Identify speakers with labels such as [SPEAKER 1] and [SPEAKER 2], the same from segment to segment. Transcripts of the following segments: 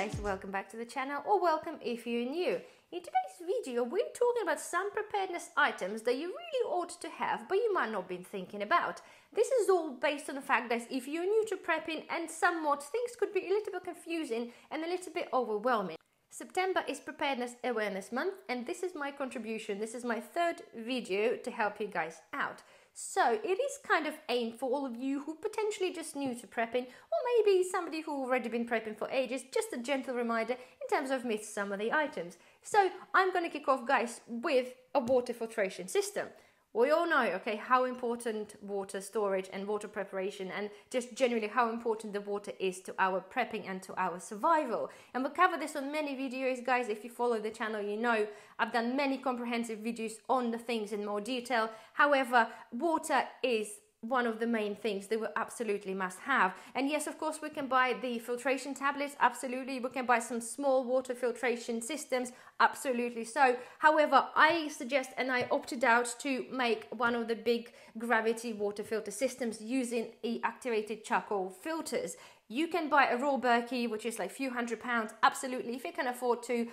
[SPEAKER 1] guys, welcome back to the channel, or welcome if you're new. In today's video we're talking about some preparedness items that you really ought to have but you might not be thinking about. This is all based on the fact that if you're new to prepping and somewhat things could be a little bit confusing and a little bit overwhelming. September is Preparedness Awareness Month and this is my contribution. This is my third video to help you guys out. So it is kind of aimed for all of you who potentially just new to prepping, or maybe somebody who already been prepping for ages. Just a gentle reminder in terms of missed some of the items. So I'm going to kick off, guys, with a water filtration system. We all know, okay, how important water storage and water preparation and just generally how important the water is to our prepping and to our survival. And we'll cover this on many videos, guys. If you follow the channel, you know I've done many comprehensive videos on the things in more detail. However, water is one of the main things that we absolutely must have. And yes, of course, we can buy the filtration tablets, absolutely. We can buy some small water filtration systems, absolutely so. However, I suggest and I opted out to make one of the big gravity water filter systems using activated charcoal filters. You can buy a raw Berkey, which is like a few £100, absolutely, if you can afford to.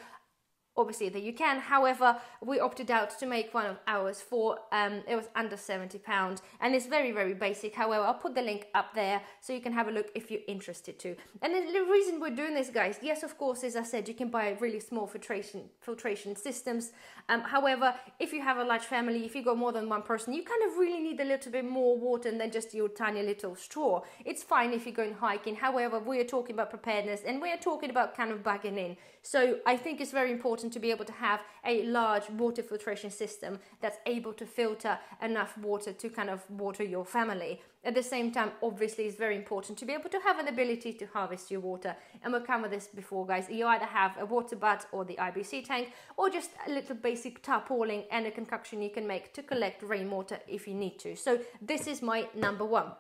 [SPEAKER 1] Obviously that you can. However, we opted out to make one of ours for it was under £70 and it's very, very basic. However, I'll put the link up there so you can have a look if you're interested to. And the reason we're doing this, guys, yes, of course, as I said, you can buy really small filtration systems. However, if you have a large family, if you got more than one person, you kind of really need a little bit more water than just your tiny little straw. It's fine if you're going hiking. However, we are talking about preparedness and we are talking about kind of bagging in. So I think it's very important to be able to have a large water filtration system that's able to filter enough water to kind of water your family. At the same time, obviously, it's very important to be able to have an ability to harvest your water. And we'll cover this before, guys. You either have a water butt or the IBC tank, or just a little basic tarpaulin and a concoction you can make to collect rainwater if you need to. So this is my number one.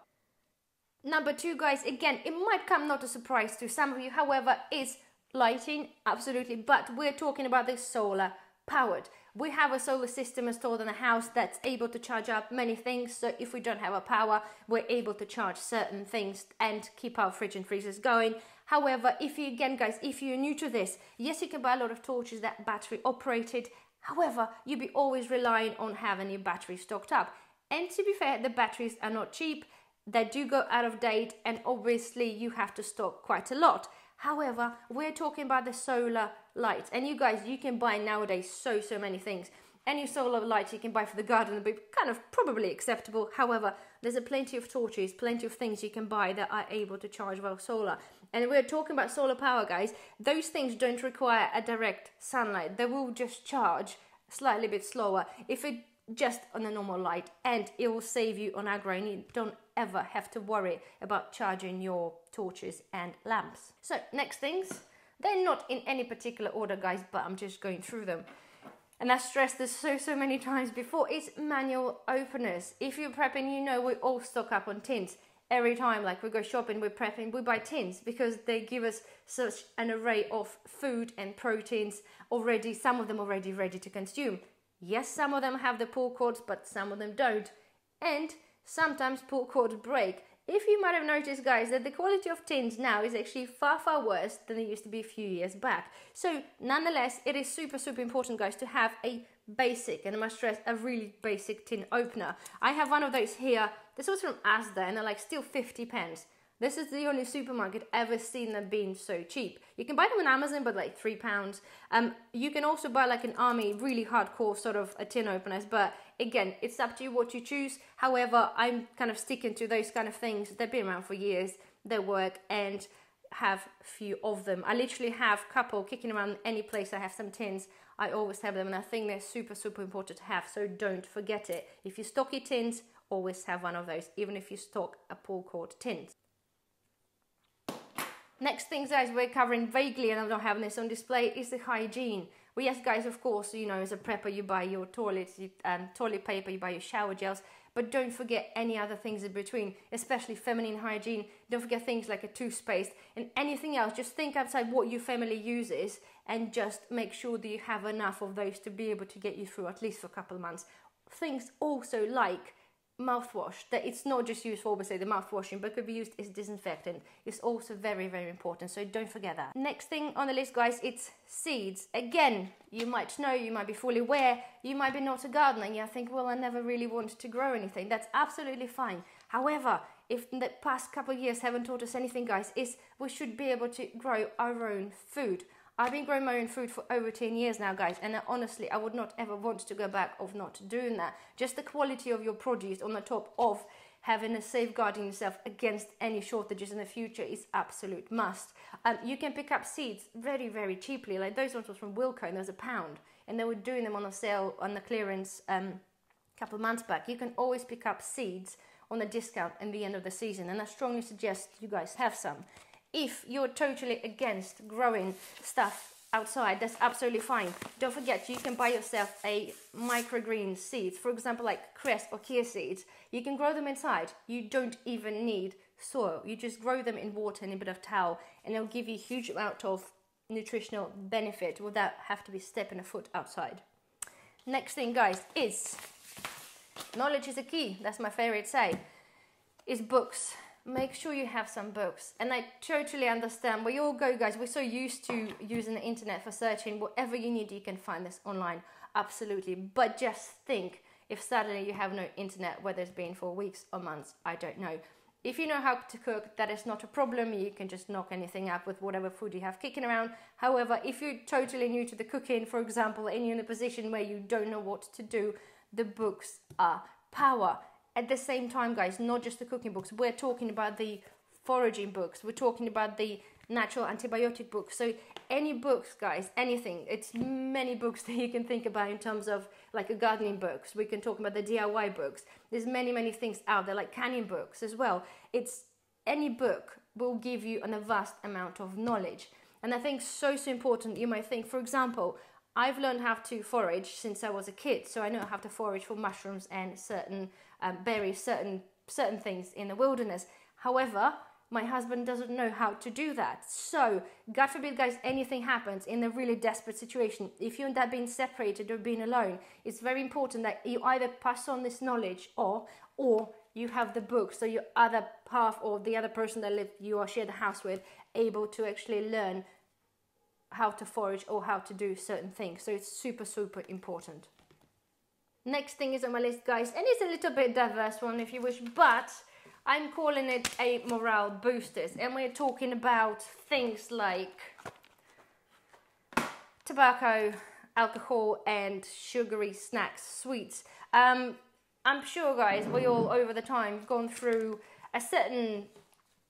[SPEAKER 1] Number two, guys, again, it might come not a surprise to some of you, however, is lighting, absolutely, but we're talking about the solar powered. We have a solar system installed in a house that's able to charge up many things, so if we don't have a power, we're able to charge certain things and keep our fridge and freezers going. However, if you, again, guys, if you're new to this, yes, you can buy a lot of torches that battery operated. However, you'll be always relying on having your battery stocked up. And to be fair, the batteries are not cheap. They do go out of date, and obviously you have to stock quite a lot. However, we're talking about the solar lights, and you guys, you can buy nowadays so many things. Any solar light you can buy for the garden will be kind of probably acceptable. However, there's a plenty of torches, plenty of things you can buy that are able to charge well solar. And we're talking about solar power, guys. Those things don't require a direct sunlight. They will just charge slightly bit slower if it just on a normal light, and it will save you on aggro, and you don't ever have to worry about charging your torches and lamps. So next things, they're not in any particular order, guys, but I'm just going through them. And I stressed this so many times before, it's manual openers. If you're prepping, you know we all stock up on tins. Every time, like we go shopping, we're prepping, we buy tins because they give us such an array of food and proteins already, some of them already ready to consume. Yes, some of them have the pull cords, but some of them don't. And sometimes pull cords break. If you might have noticed, guys, that the quality of tins now is actually far worse than it used to be a few years back. So nonetheless, it is super important, guys, to have a basic, and I must stress, a really basic tin opener. I have one of those here. This was from Asda and they're like still 50p. This is the only supermarket ever seen them being so cheap. You can buy them on Amazon, but like £3. You can also buy like an Army, really hardcore sort of a tin openers. But again, it's up to you what you choose. However, I'm kind of sticking to those kind of things. They've been around for years. They work and have a few of them. I literally have a couple kicking around any place I have some tins. I always have them, and I think they're super important to have. So don't forget it. If you stock your tins, always have one of those, even if you stock a pull cord tins. Next thing, guys, we're covering vaguely, and I'm not having this on display, is the hygiene. Well, yes, guys, of course, you know, as a prepper, you buy your toilet paper, you buy your shower gels, but don't forget any other things in between, especially feminine hygiene. Don't forget things like a toothpaste and anything else. Just think outside what your family uses and just make sure that you have enough of those to be able to get you through at least for a couple of months. Things also like mouthwash, that it's not just used for, obviously, the mouthwashing, but could be used as disinfectant. It's also very, very important, so don't forget that. Next thing on the list, guys, it's seeds. Again, you might know, you might be fully aware, you might be not a gardener, and you think, well, I never really wanted to grow anything. That's absolutely fine. However, if the past couple of years haven't taught us anything, guys, is we should be able to grow our own food. I've been growing my own food for over 10 years now, guys, and honestly, I would not ever want to go back of not doing that. Just the quality of your produce on the top of having a safeguarding yourself against any shortages in the future is absolute must. You can pick up seeds very, very cheaply. Like those ones was from Wilko, and there was £1, and they were doing them on a sale on the clearance a couple of months back. You can always pick up seeds on a discount in the end of the season, and I strongly suggest you guys have some. If you're totally against growing stuff outside, that's absolutely fine. Don't forget, you can buy yourself a microgreen seeds, for example, like cress or chia seeds. You can grow them inside. You don't even need soil. You just grow them in water and a bit of towel, and it'll give you a huge amount of nutritional benefit without having to be stepping a foot outside. Next thing, guys, is knowledge is a key. That's my favorite say. Is books. Make sure you have some books. And I totally understand. We all go, guys. We're so used to using the internet for searching. Whatever you need, you can find this online. Absolutely. But just think, if suddenly you have no internet, whether it's been for weeks or months, I don't know. If you know how to cook, that is not a problem. You can just knock anything up with whatever food you have kicking around. However, if you're totally new to the cooking, for example, and you're in a position where you don't know what to do, the books are power. At the same time, guys, not just the cooking books, we're talking about the foraging books, we're talking about the natural antibiotic books. So any books, guys, anything, it's many books that you can think about in terms of like a gardening books. We can talk about the DIY books. There's many, many things out there, like canning books as well. It's any book will give you a vast amount of knowledge. And I think so important. You might think, for example, I've learned how to forage since I was a kid, so I know how to forage for mushrooms and certain berries, certain things in the wilderness. However, my husband doesn't know how to do that. So, God forbid, guys, anything happens in a really desperate situation, if you end up being separated or being alone, it's very important that you either pass on this knowledge or you have the book, so your other half or the other person that you or share the house with able to actually learn how to forage or how to do certain things. So it's super, super important. Next thing is on my list, guys, and it's a little bit diverse one if you wish, but I'm calling it a morale boosters, and we're talking about things like tobacco, alcohol, and sugary snacks, sweets. I'm sure, guys, we all over the time have gone through a certain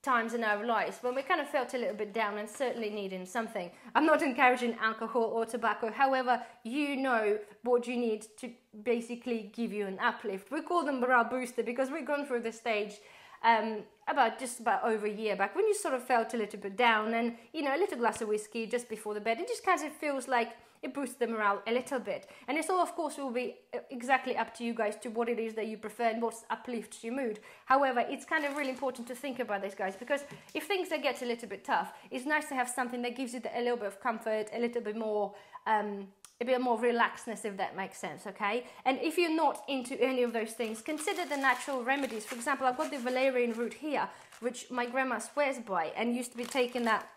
[SPEAKER 1] times in our lives when we kind of felt a little bit down and certainly needing something. I'm not encouraging alcohol or tobacco, however, you know what you need to basically give you an uplift. We call them morale booster because we've gone through this stage about over a year back when you sort of felt a little bit down, and you know, a little glass of whiskey just before the bed, it just kind of feels like it boosts the morale a little bit. And it's all, of course, will be exactly up to you guys to what it is that you prefer and what uplifts your mood. However, it's kind of really important to think about this, guys, because if things get a little bit tough, it's nice to have something that gives you a little bit of comfort, a little bit more relaxedness, if that makes sense, okay? And if you're not into any of those things, consider the natural remedies. For example, I've got the valerian root here, which my grandma swears by and used to be taking that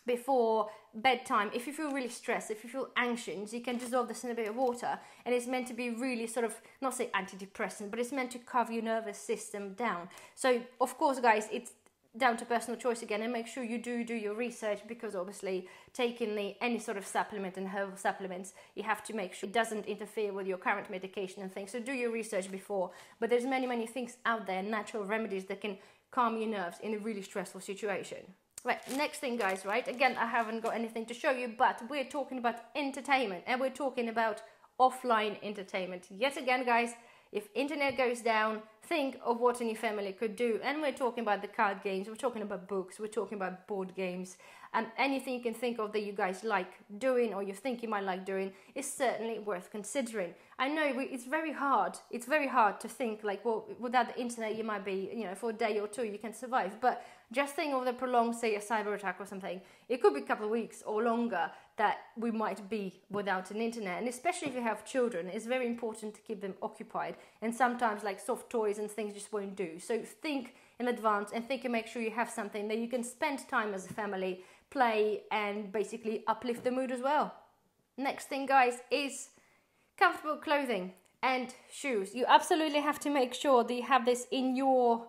[SPEAKER 1] before bedtime. If you feel really stressed, if you feel anxious, you can dissolve this in a bit of water, and it's meant to be really sort of, not say antidepressant, but it's meant to calm your nervous system down. So of course, guys, it's down to personal choice again, and make sure you do your research, because obviously taking any sort of supplement and herbal supplements, you have to make sure it doesn't interfere with your current medication and things. So do your research before. But there's many things out there, natural remedies that can calm your nerves in a really stressful situation. Right, next thing, guys, right? Again, I haven't got anything to show you, but we're talking about entertainment, and we're talking about offline entertainment. Yet again, guys, if internet goes down, think of what any family could do. And we're talking about the card games, we're talking about books, we're talking about board games, and anything you can think of that you guys like doing or you think you might like doing is certainly worth considering. I know it's very hard. It's very hard to think like, well, without the internet, you might be, you know, for a day or two, you can survive. But just think of the prolonged, say, a cyber attack or something. It could be a couple of weeks or longer that we might be without an internet. And especially if you have children, it's very important to keep them occupied. And sometimes like soft toys and things just won't do. So think in advance and think and make sure you have something that you can spend time as a family, play, and basically uplift the mood as well. Next thing, guys, is comfortable clothing and shoes. You absolutely have to make sure that you have this in your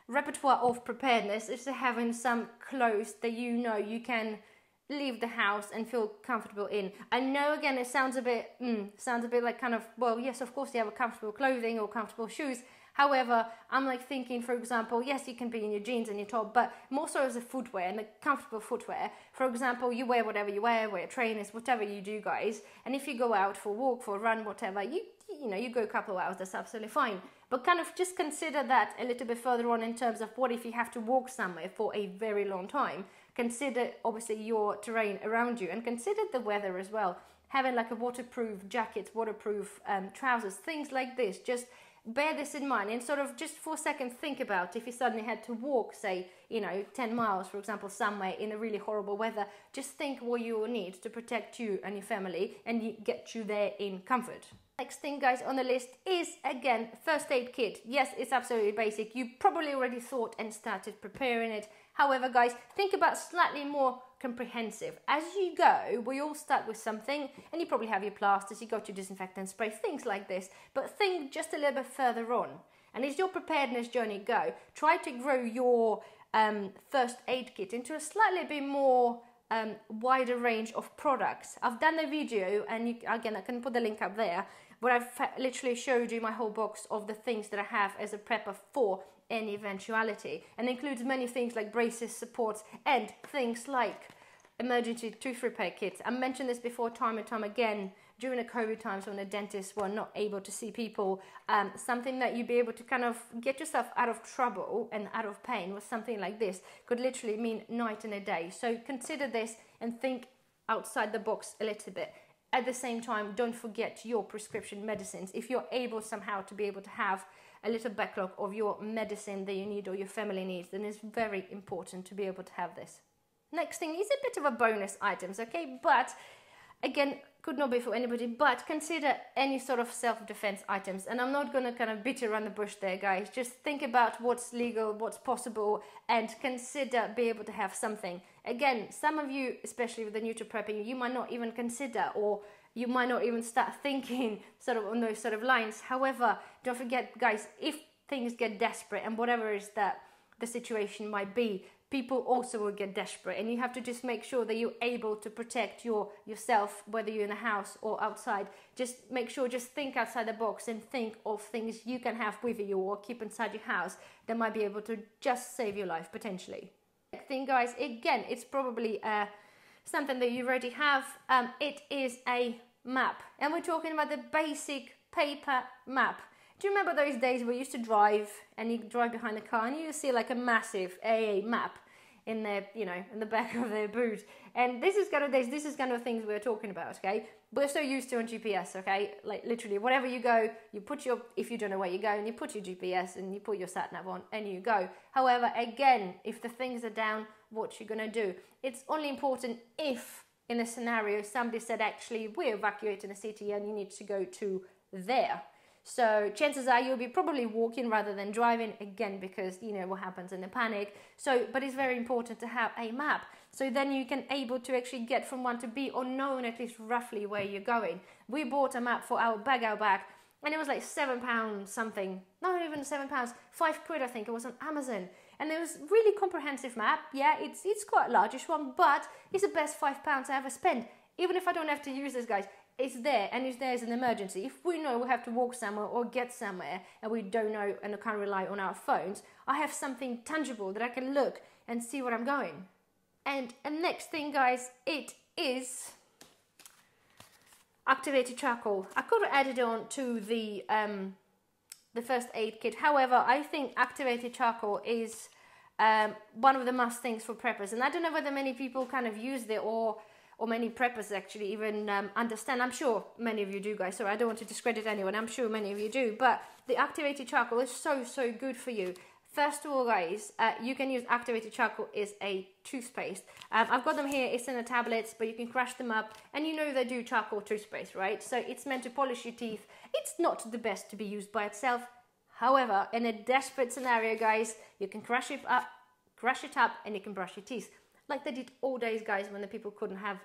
[SPEAKER 1] repertoire of preparedness, is to having some clothes that you know you can leave the house and feel comfortable in. I know, again, it sounds a bit like kind of, well, yes, of course you have a comfortable clothing or comfortable shoes. However, I'm like thinking, for example, yes, you can be in your jeans and your top, but more so as a footwear and the comfortable footwear. For example, you wear whatever you wear trainers, whatever you do, guys. And if you go out for a walk, for a run, whatever, you go a couple of hours, that's absolutely fine. But kind of just consider that a little bit further on in terms of what if you have to walk somewhere for a very long time. Consider, obviously, your terrain around you and consider the weather as well. Having like a waterproof jacket, waterproof trousers, things like this. Just bear this in mind and sort of just for a second think about if you suddenly had to walk, say, 10 miles, for example, somewhere in a really horrible weather. Just think what you will need to protect you and your family and get you there in comfort. Next thing, guys, on the list is, again, first aid kit. Yes, it's absolutely basic. You probably already thought and started preparing it. However, guys, think about slightly more comprehensive. As you go, we all start with something, and you probably have your plasters, you got your disinfectant spray, things like this. But think just a little bit further on. And as your preparedness journey go, try to grow your first aid kit into a slightly bit more wider range of products. I've done a video, and again, I can put the link up there, where I've literally showed you my whole box of the things that I have as a prepper for any eventuality, and includes many things like braces, supports, and things like emergency tooth repair kits. I mentioned this before time and time again during the COVID times when the dentists were not able to see people. Something that you'd be able to kind of get yourself out of trouble and out of pain with something like this could literally mean night and a day. So consider this and think outside the box a little bit. At the same time, don't forget your prescription medicines. If you're able somehow to be able to have a little backlog of your medicine that you need or your family needs, then it's very important to be able to have this. Next thing is a bit of a bonus items, okay? But again, could not be for anybody, but consider any sort of self-defense items. And I'm not going to kind of beat around the bush there, guys. Just think about what's legal, what's possible, and consider be able to have something. Again, some of you, especially with the new to prepping, you might not even consider, or you might not even start thinking sort of on those sort of lines. However, don't forget, guys, if things get desperate and whatever is that the situation might be, people also will get desperate, and you have to just make sure that you're able to protect yourself, whether you're in the house or outside. Just make sure, just think outside the box and think of things you can have with you or keep inside your house that might be able to just save your life potentially. Next thing, guys, again, it's probably something that you already have. It is a map, and we're talking about the basic paper map. Do you remember those days where you used to drive and you drive behind the car and you see like a massive AA map in their, in the back of their boot? And this is kind of things we're talking about, okay? We're so used to on GPS, okay? Like literally, wherever you go, you put if you don't know where you're going, you put your GPS and you put your sat nav on and you go. However, again, if the things are down, what you're gonna do? It's only important if in a scenario somebody said, actually, we're evacuating a city and you need to go to there. So chances are you'll be probably walking rather than driving, again, because you know what happens in a panic. So, but it's very important to have a map. So then you can able to actually get from one to B, or knowing at least roughly where you're going. We bought a map for our bag out back, and it was like £7 something. Not even £7, £5 I think it was on Amazon. And it was really comprehensive map. Yeah, it's quite a largish one, but it's the best £5 I ever spent. Even if I don't have to use this, guys, it's there, and it's there as an emergency. If we know we have to walk somewhere or get somewhere and we don't know and can't rely on our phones, I have something tangible that I can look and see where I'm going. And next thing, guys, it is activated charcoal. I could have added on to the first aid kit. However, I think activated charcoal is one of the must things for preppers. And I don't know whether many people kind of use it or or many preppers actually even understand. I'm sure many of you do, guys, so I don't want to discredit anyone. I'm sure many of you do, but the activated charcoal is so good for you. First of all, guys, you can use activated charcoal as a toothpaste. I've got them here. It's in the tablets, but you can crush them up, and you know they do charcoal toothpaste, right? So it's meant to polish your teeth. It's not the best to be used by itself. However, in a desperate scenario, guys, you can crush it up, and you can brush your teeth. Like they did all days, guys, when the people couldn't have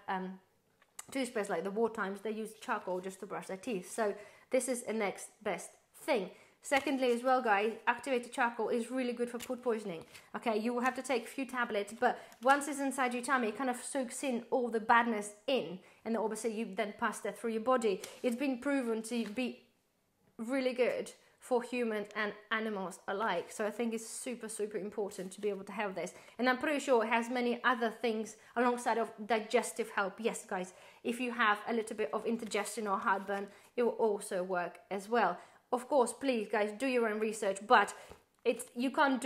[SPEAKER 1] toothpaste, like the war times, they used charcoal just to brush their teeth. So this is the next best thing. Secondly, as well, guys, activated charcoal is really good for food poisoning. Okay, you will have to take a few tablets, but once it's inside your tummy, it kind of soaks in all the badness in, and obviously you then pass that through your body. It's been proven to be really good for humans and animals alike. So I think it's super important to be able to have this. And I'm pretty sure it has many other things alongside of digestive help. Yes, guys, if you have a little bit of indigestion or heartburn, it will also work as well. Of course, please, guys, do your own research, but you can't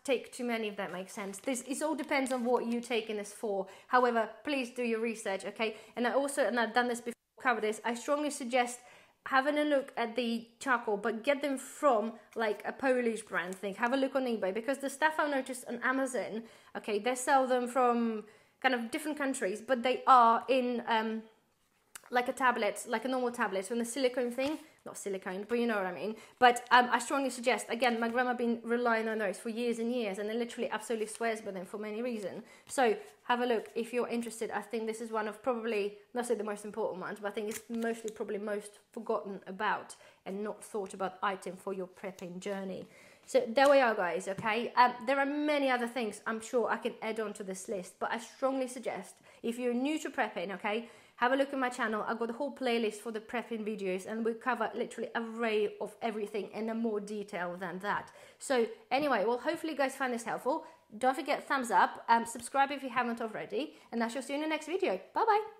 [SPEAKER 1] take too many, if that makes sense. It all depends on what you're taking this for. However, please do your research, okay? And I've done this before, cover this. I strongly suggest having a look at the charcoal, but get them from like a Polish brand thing. Have a look on eBay, because the stuff I've noticed on Amazon, okay, they sell them from kind of different countries, but they are in like a tablet, like a normal tablet, from the silicone thing. Not silicone, but you know what I mean. But I strongly suggest, again, my grandma been relying on those for years and years, and it literally absolutely swears by them for many reasons. So have a look if you're interested. I think this is one of probably, not say the most important ones, but I think it's mostly probably most forgotten about and not thought about item for your prepping journey. So there we are, guys, okay? There are many other things I'm sure I can add on to this list, but I strongly suggest, if you're new to prepping, okay, have a look at my channel. I've got a whole playlist for the prepping videos, and we cover literally an array of everything in a more detail than that. So anyway, well, hopefully you guys find this helpful. Don't forget thumbs up, subscribe if you haven't already, and I shall see you in the next video. Bye bye.